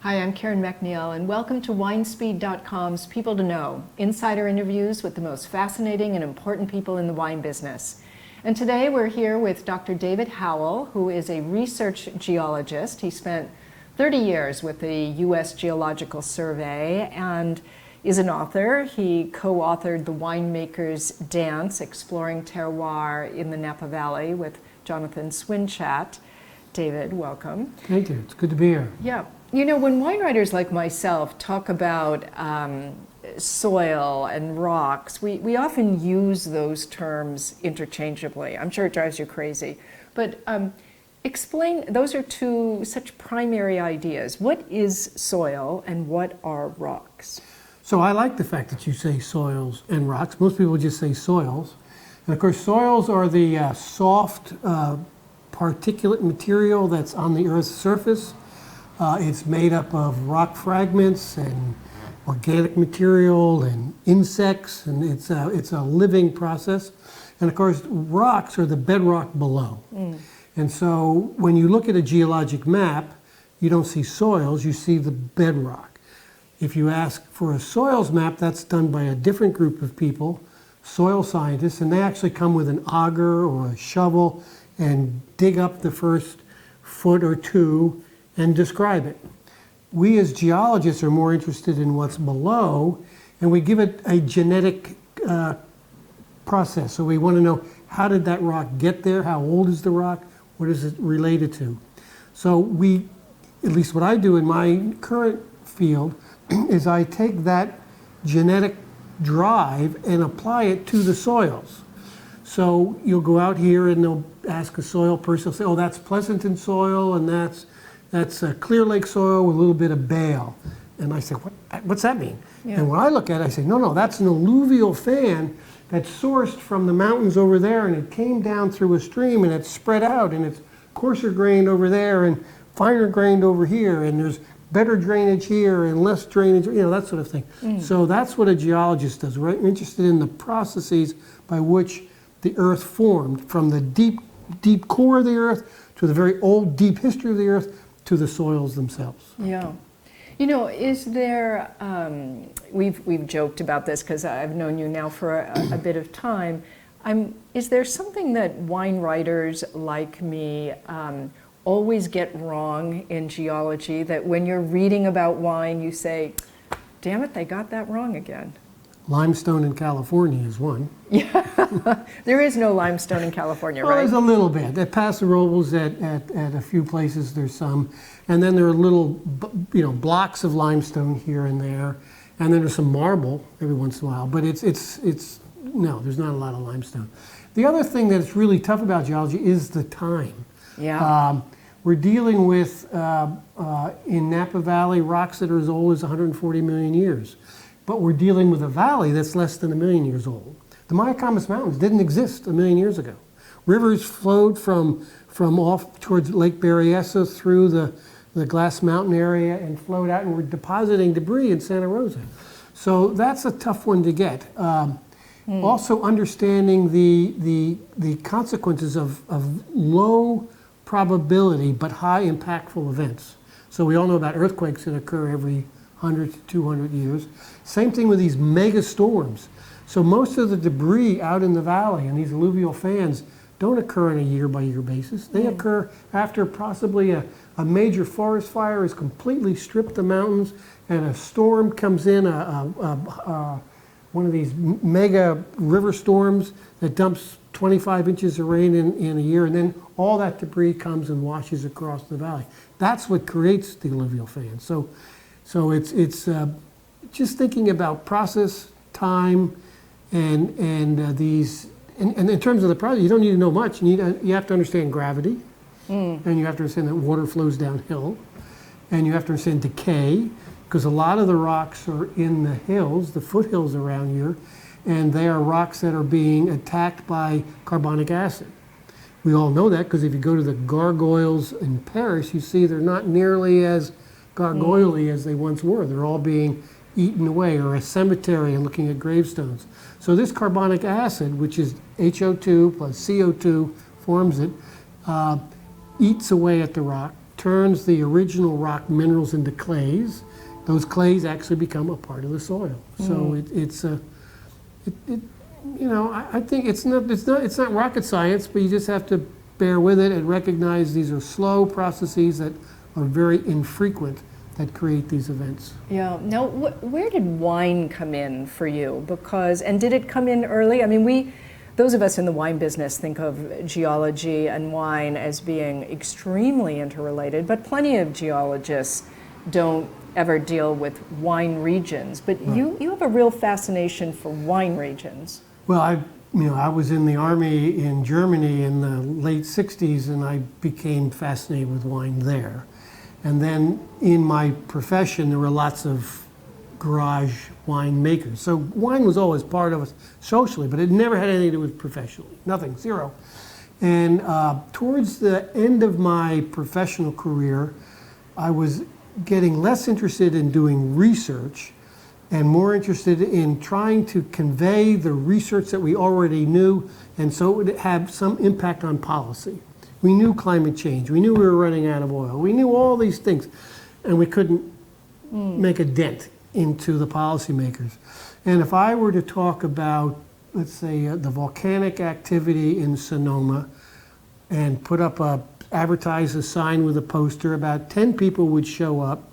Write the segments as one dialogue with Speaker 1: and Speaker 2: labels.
Speaker 1: Hi, I'm Karen MacNeil, and welcome to WineSpeed.com's People to Know, insider interviews with the most fascinating and important people in the wine business. And today we're here with Dr. David Howell, who is a research geologist. He spent 30 years with the U.S. Geological Survey and is an author. He co-authored The Winemaker's Dance, Exploring Terroir in the Napa Valley with Jonathan Swinchatt. David, welcome.
Speaker 2: Thank you. It's good to be here.
Speaker 1: Yeah. You know, when wine writers like myself talk about soil and rocks, we often use those terms interchangeably. I'm sure it drives you crazy. But explain, those are two such primary ideas. What is soil and what are rocks?
Speaker 2: So I like the fact that you say soils and rocks. Most people just say soils. And of course, soils are the soft particulate material that's on the Earth's surface. It's made up of rock fragments and organic material and insects, and it's a living process. And of course, rocks are the bedrock below. And so when you look at a geologic map, you don't see soils, you see the bedrock. If you ask for a soils map, that's done by a different group of people, soil scientists, and they actually come with an auger or a shovel and dig up the first foot or two and describe it. We as geologists are more interested in what's below, and we give it a genetic process. So we want to know, how did that rock get there? How old is the rock? What is it related to? So we, at least what I do in my current field, is I take that genetic drive and apply it to the soils. So you'll go out here and they'll ask a soil person, they'll say, oh, that's Pleasanton soil, and that's a Clear Lake soil with a little bit of bale. And I say, what's that mean? Yeah. And when I look at it, I say, no, that's an alluvial fan that's sourced from the mountains over there, and it came down through a stream, and it's spread out, and it's coarser grained over there and finer grained over here, and there's better drainage here and less drainage, that sort of thing. So that's what a geologist does. We're interested in the processes by which the Earth formed, from the deep, deep core of the Earth to the very old, deep history of the Earth to the soils themselves.
Speaker 1: Yeah. You know, is there, we've joked about this because I've known you now for a bit of time. Is there something that wine writers like me always get wrong in geology, that when you're reading about wine, you say, damn it, they got that wrong again?
Speaker 2: Limestone in California is one.
Speaker 1: Yeah, there is no limestone in California,
Speaker 2: well,
Speaker 1: right?
Speaker 2: There's a little bit. At Paso Robles, at a few places, there's some. And then there are little, blocks of limestone here and there. And then there's some marble every once in a while. But no, there's not a lot of limestone. The other thing that's really tough about geology is the time.
Speaker 1: Yeah.
Speaker 2: We're dealing with, in Napa Valley, rocks that are as old as 140 million years. But we're dealing with a valley that's less than 1 million years old. The Mayacamas Mountains didn't exist 1 million years ago. Rivers flowed from off towards Lake Berryessa through the Glass Mountain area and flowed out, and were depositing debris in Santa Rosa. So that's a tough one to get. Also understanding the consequences of low probability but high impactful events. So we all know about earthquakes that occur every 100 to 200 years. Same thing with these mega storms. So most of the debris out in the valley and these alluvial fans don't occur on a year-by-year basis. They occur after possibly a major forest fire has completely stripped the mountains, and a storm comes in, one of these mega river storms that dumps 25 inches of rain in a year, and then all that debris comes and washes across the valley. That's what creates the alluvial fans. So it's just thinking about process, time, and these. And in terms of the process, you don't need to know much. You have to understand gravity, and you have to understand that water flows downhill, and you have to understand decay, because a lot of the rocks are in the hills, the foothills around here, and they are rocks that are being attacked by carbonic acid. We all know that because if you go to the gargoyles in Paris, you see they're not nearly as gargoyle-y as they once were. They're all being eaten away, or a cemetery and looking at gravestones. So this carbonic acid, which is HO2 plus CO2 forms it, eats away at the rock, turns the original rock minerals into clays. Those clays actually become a part of the soil. So I think it's not rocket science, but you just have to bear with it and recognize these are slow processes that are very infrequent that create these events.
Speaker 1: Yeah. Now, where did wine come in for you? And did it come in early? I mean, those of us in the wine business think of geology and wine as being extremely interrelated, but plenty of geologists don't ever deal with wine regions. But right. You have a real fascination for wine regions.
Speaker 2: Well, I was in the Army in Germany in the late 60s, and I became fascinated with wine there. And then in my profession, there were lots of garage wine makers. So wine was always part of us socially, but it never had anything to do with professionally. Nothing, zero. And towards the end of my professional career, I was getting less interested in doing research and more interested in trying to convey the research that we already knew, and so it would have some impact on policy. We knew climate change, we knew we were running out of oil, we knew all these things, and we couldn't make a dent into the policymakers. And if I were to talk about, let's say, the volcanic activity in Sonoma and advertise a sign with a poster, about 10 people would show up.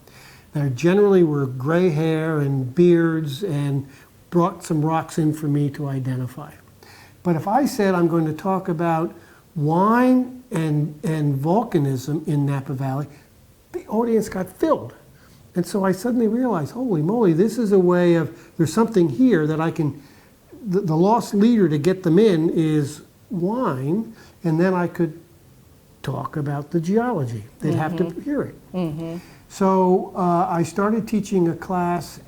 Speaker 2: There generally were gray hair and beards and brought some rocks in for me to identify. But if I said I'm going to talk about wine and volcanism in Napa Valley, the audience got filled. And so I suddenly realized, holy moly, this is a way of, there's something here that I can, the lost leader to get them in is wine, and then I could talk about the geology. They'd have to hear it. So I started teaching a class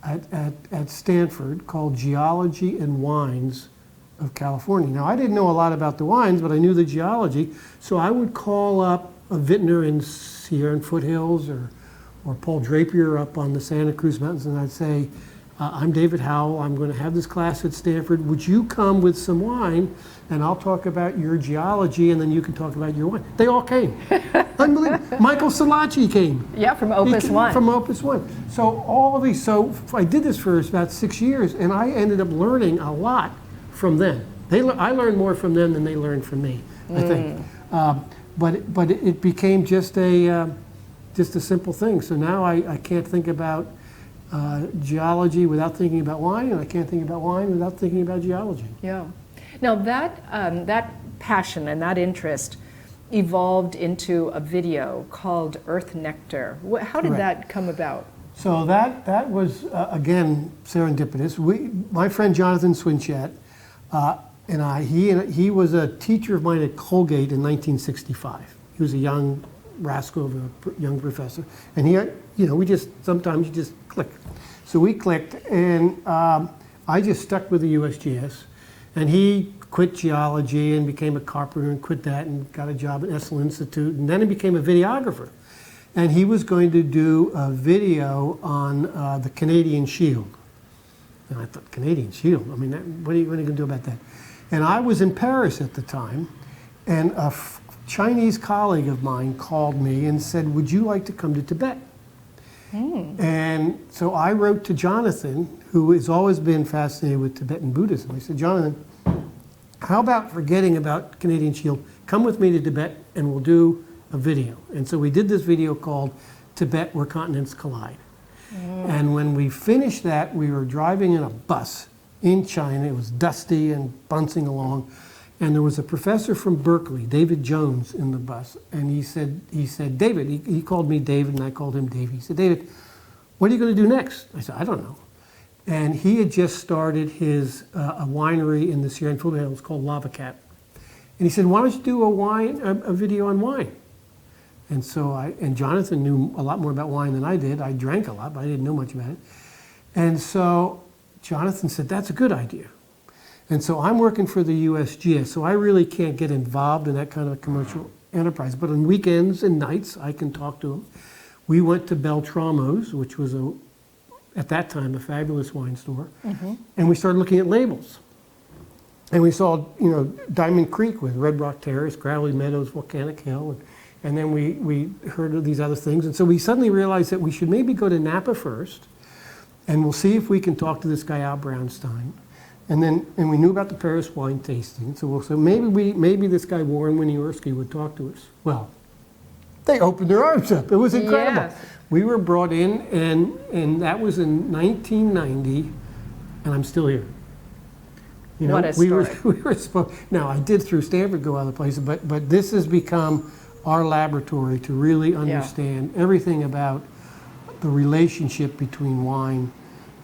Speaker 2: at Stanford called Geology and Wines of California. Now, I didn't know a lot about the wines, but I knew the geology, so I would call up a vintner in Sierra and Foothills or Paul Drapier up on the Santa Cruz Mountains, and I'd say, I'm David Howell, I'm going to have this class at Stanford. Would you come with some wine, and I'll talk about your geology, and then you can talk about your wine. They all came. Unbelievable. Michael Salachi came.
Speaker 1: Yeah, from Opus One.
Speaker 2: From Opus One. So all of these, so I did this for about 6 years, and I ended up learning a lot from them. I learned more from them than they learned from me, I think. But it became just a simple thing. So now I can't think about geology without thinking about wine, and I can't think about wine without thinking about geology.
Speaker 1: Yeah. Now that passion and that interest evolved into a video called Earth Nectar. How did that come about?
Speaker 2: So that was, again, serendipitous. My friend Jonathan Swinchatt he was a teacher of mine at Colgate in 1965. He was a young rascal of a young professor. And sometimes you just click. So we clicked, and I just stuck with the USGS. And he quit geology and became a carpenter and quit that and got a job at Essel Institute. And then he became a videographer. And he was going to do a video on the Canadian Shield. And I thought, Canadian Shield? I mean, what are you going to do about that? And I was in Paris at the time, and a Chinese colleague of mine called me and said, would you like to come to Tibet? And so I wrote to Jonathan, who has always been fascinated with Tibetan Buddhism. I said, Jonathan, how about forgetting about Canadian Shield? Come with me to Tibet and we'll do a video. And so we did this video called Tibet, Where Continents Collide. And when we finished that, we were driving in a bus in China. It was dusty and bouncing along. And there was a professor from Berkeley, David Jones, in the bus. And he said, David, he called me David and I called him David. He said, David, what are you going to do next? I said, I don't know. And he had just started his a winery in the Sierra and Foothills called Lava Cat. And he said, why don't you do a video on wine? And so and Jonathan knew a lot more about wine than I did. I drank a lot, but I didn't know much about it. And so Jonathan said, that's a good idea. And so I'm working for the USGS, so I really can't get involved in that kind of a commercial enterprise. But on weekends and nights, I can talk to him. We went to Beltramo's, which was, at that time, a fabulous wine store. And we started looking at labels. And we saw, Diamond Creek with Red Rock Terrace, Gravelly Meadows, Volcanic Hill. And then we heard of these other things. And so we suddenly realized that we should maybe go to Napa first, and we'll see if we can talk to this guy Al Brownstein. And we knew about the Paris wine tasting. So we'll say, maybe this guy Warren Winiarski would talk to us. Well, they opened their arms up. It was incredible.
Speaker 1: Yes.
Speaker 2: We were brought in, and that was in 1990, and I'm still here. You know,
Speaker 1: What a story.
Speaker 2: we were supposed. Now I did through Stanford go other places, but this has become our laboratory to really understand everything about the relationship between wine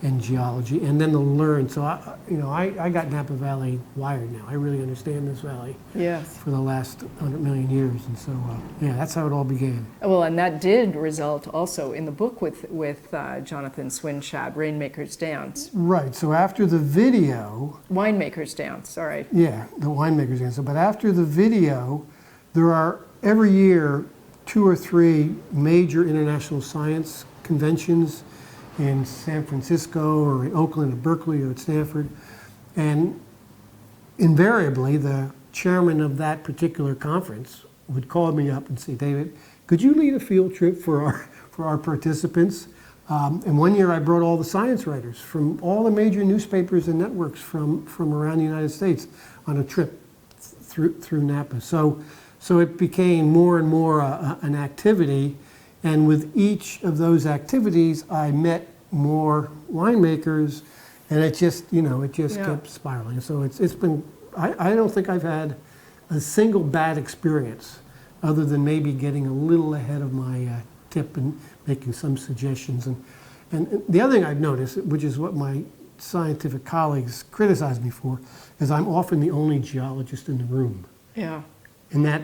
Speaker 2: and geology, and then to learn. So I got Napa Valley wired now. I really understand this valley.
Speaker 1: Yes.
Speaker 2: For the last 100 million years, and so that's how it all began.
Speaker 1: Well, and that did result also in the book with Jonathan Swinchatt, Rainmaker's Dance.
Speaker 2: Right. So after the video,
Speaker 1: Winemaker's Dance. All right.
Speaker 2: yeah, the winemaker's answer. But after the video, there are every year 2 or 3 major international science conventions in San Francisco or in Oakland or Berkeley or at Stanford. And invariably, the chairman of that particular conference would call me up and say, David, could you lead a field trip for our participants? And one year I brought all the science writers from all the major newspapers and networks from around the United States on a trip through Napa. So it became more and more an activity. And with each of those activities, I met more winemakers, and it just kept spiraling. So it's been, I don't think I've had a single bad experience other than maybe getting a little ahead of my tip and making some suggestions. And the other thing I've noticed, which is what my scientific colleagues criticize me for, is I'm often the only geologist in the room.
Speaker 1: Yeah.
Speaker 2: And that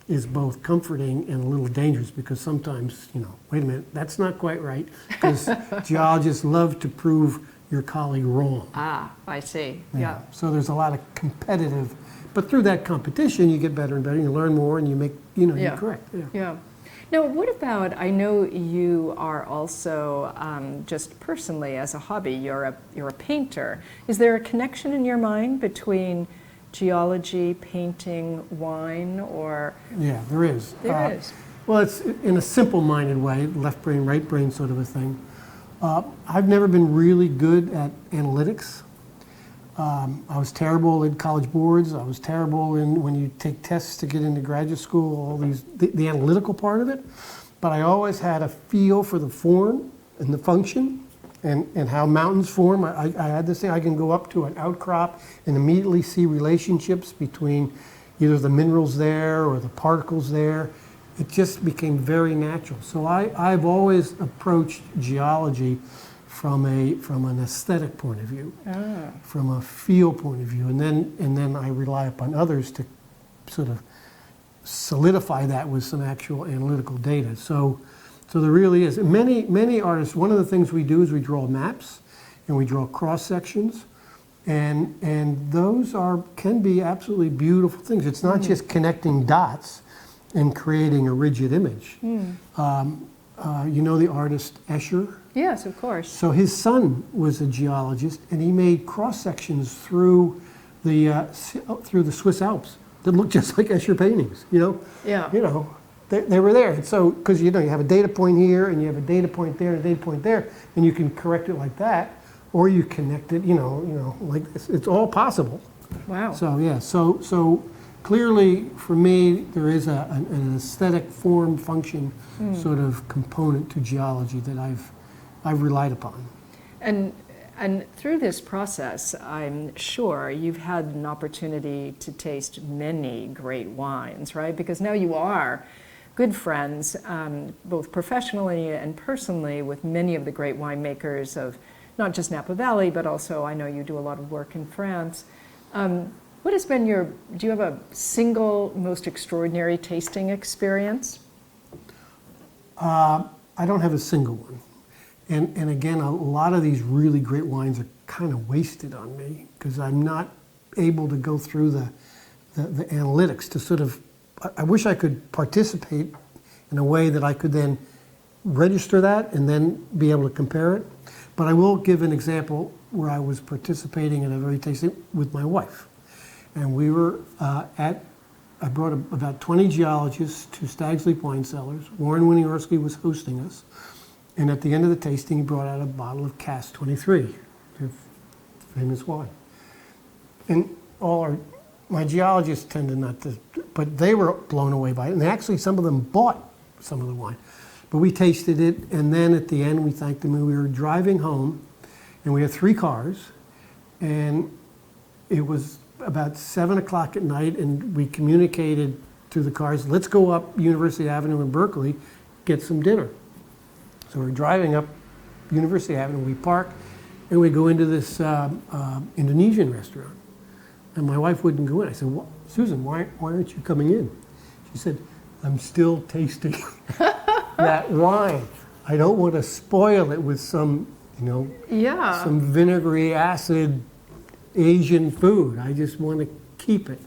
Speaker 2: is both comforting and a little dangerous, because sometimes, wait a minute, that's not quite right, because geologists love to prove your colleague wrong.
Speaker 1: Ah, I see. Yeah.
Speaker 2: So there's a lot of competitive, but through that competition, you get better and better, you learn more, and you make, you're correct.
Speaker 1: Yeah. Now, what about, I know you are also, just personally as a hobby, you're a painter. Is there a connection in your mind between geology, painting, wine, or?
Speaker 2: Yeah, there is.
Speaker 1: There is.
Speaker 2: Well, it's in a simple-minded way, left brain, right brain sort of a thing. I've never been really good at analytics. I was terrible in college boards. I was terrible in when you take tests to get into graduate school, all these, the analytical part of it. But I always had a feel for the form and the function and how mountains form. I had this thing, I can go up to an outcrop and immediately see relationships between either the minerals there or the particles there. It just became very natural. So I've always approached geology from an aesthetic point of view, from a feel point of view, and then I rely upon others to sort of solidify that with some actual analytical data. So there really is. Many artists, one of the things we do is we draw maps and we draw cross sections, and those can be absolutely beautiful things. It's not just connecting dots and creating a rigid image. You know the artist Escher?
Speaker 1: Yes, of course.
Speaker 2: So his son was a geologist, and he made cross sections through the Swiss Alps that looked just like Escher paintings.
Speaker 1: Yeah.
Speaker 2: They were there. And so, because you have a data point here, and you have a data point there, and a data point there, and you can correct it like that, or you connect it, like this. It's all possible.
Speaker 1: Wow.
Speaker 2: So yeah. So clearly, for me, there is an aesthetic form function sort of component to geology that I've relied upon. And
Speaker 1: through this process, I'm sure you've had an opportunity to taste many great wines, right? Because now you are good friends, both professionally and personally, with many of the great winemakers of not just Napa Valley, but also I know you do a lot of work in France. What has been do you have a single most extraordinary tasting experience?
Speaker 2: I don't have a single one. And again, a lot of these really great wines are kind of wasted on me because I'm not able to go through the analytics to sort of, I wish I could participate in a way that I could then register that and then be able to compare it. But I will give an example where I was participating in a very tasting with my wife. And we were at I brought about 20 geologists to Stag's Leap Wine Cellars. Warren Winiarski was hosting us. And at the end of the tasting, he brought out a bottle of Cask 23, their famous wine. And my geologists tended not to, but they were blown away by it. And actually, some of them bought some of the wine. But we tasted it, and then at the end, we thanked them, and we were driving home, and we had 3 cars, and it was about 7 o'clock at night, and we communicated to the cars, let's go up University Avenue in Berkeley, get some dinner. So we're driving up University Avenue, we park, and we go into this Indonesian restaurant. And my wife wouldn't go in. I said, well, Susan, why aren't you coming in? She said, I'm still tasting that wine. I don't want to spoil it with some, some vinegary acid Asian food. I just want to keep it.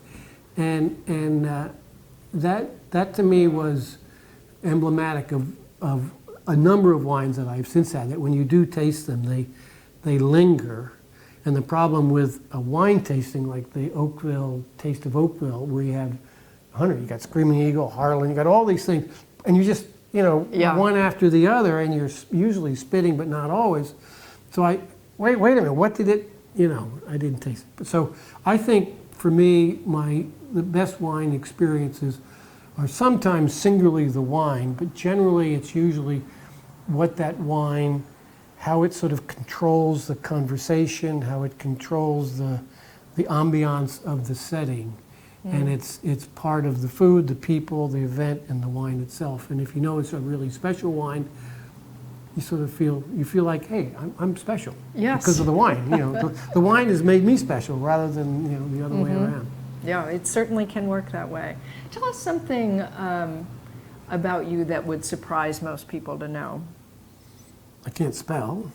Speaker 2: And that to me was emblematic of a number of wines that I've since had, that when you do taste them, they linger. And the problem with a wine tasting like the Oakville Taste of Oakville, where you have 100, you got Screaming Eagle, Harlan, you got all these things, and you just, one after the other, and you're usually spitting, but not always. So wait a minute, what did it, I didn't taste it. So I think for me, the best wine experiences are sometimes singularly the wine, but generally it's usually what that wine, how it sort of controls the conversation, how it controls the ambiance of the setting. And it's part of the food, the people, the event, and the wine itself. And if you know it's a really special wine, you sort of feel like, hey, I'm special.
Speaker 1: Yes.
Speaker 2: Because of the wine. The wine has made me special rather than the other way around.
Speaker 1: Yeah, it certainly can work that way. Tell us something about you that would surprise most people to know.
Speaker 2: I can't spell.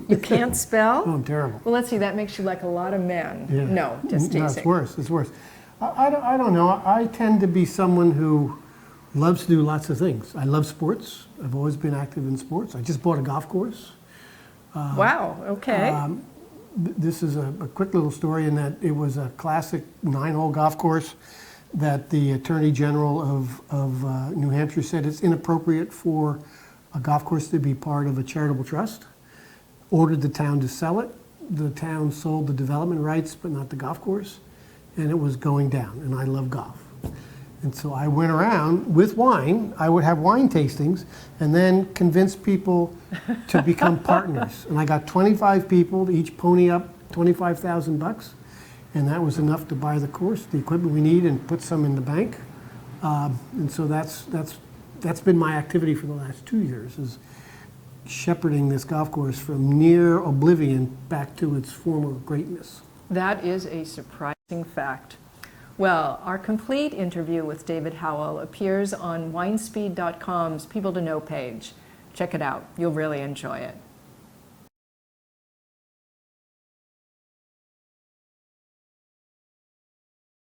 Speaker 1: You can't spell?
Speaker 2: Oh, I'm terrible.
Speaker 1: Well, let's see, that makes you like a lot of men.
Speaker 2: Yeah.
Speaker 1: No, just teasing.
Speaker 2: No, it's worse. I don't know. I tend to be someone who loves to do lots of things. I love sports. I've always been active in sports. I just bought a golf course.
Speaker 1: Wow, okay.
Speaker 2: This is a quick little story in that it was a classic 9-hole golf course that the Attorney General of New Hampshire said it's inappropriate for a golf course to be part of a charitable trust, ordered the town to sell it. The town sold the development rights, but not the golf course, and it was going down, and I love golf. And so I went around with wine. I would have wine tastings and then convince people to become partners. And I got 25 people to each pony up $25,000, and that was enough to buy the course, the equipment we need, and put some in the bank. And so that's been my activity for the last 2 years, is shepherding this golf course from near oblivion back to its former greatness.
Speaker 1: That is a surprising fact. Well, our complete interview with David Howell appears on WineSpeed.com's People to Know page. Check it out. You'll really enjoy it.